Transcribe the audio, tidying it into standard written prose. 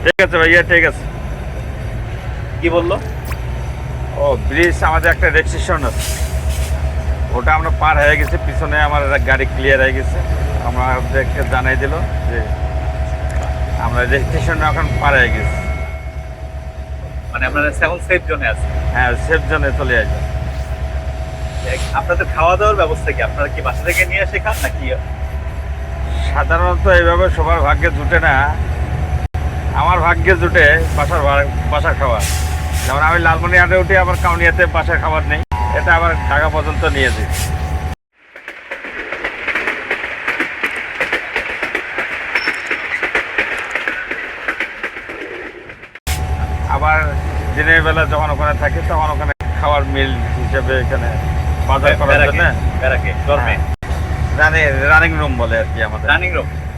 ঠিক আছে ভাইয়া, ঠিক আছে। কি বললো? ও ব্রিজ, আমাদের একটা রেজিস্ট্রেশন আছে, ওটা আমরা পার হয়ে গেছি, পিছনে আমার গাড়ি ক্লিয়ার হয়ে গেছে। আমাদেরকে জানাই দিল যে আমরা রেজিস্ট্রেশন এখন পার হয়ে গেছি। মানে আপনারা এখন সেফ জোনে আছে? হ্যাঁ, সেফ জোনে চলে আসবে। আপনাদের খাওয়া দাওয়ার ব্যবস্থা কি? আপনারা কি বাসা থেকে নিয়ে এসে খান নাকি? সাধারণত এইভাবে সবার ভাগ্যে জুটে না, আমার ভাগ্যে জুটে বাসার খাবার। যেমন আমি লালমনিরহাটে উঠি, আবার কাউনিয়াতে বাসার খাবার নেই, এটা আবার ঢাকা পর্যন্ত নিয়ে যাই। আবার দিনের বেলা যখন ওখানে থাকি তখন ওখানে খাওয়ার মিল হিসেবে এখানে বাজার করার জন্য ব্যারাকে, ডরমে, রানিং রুম বলে আর কি আমাদের। Running room.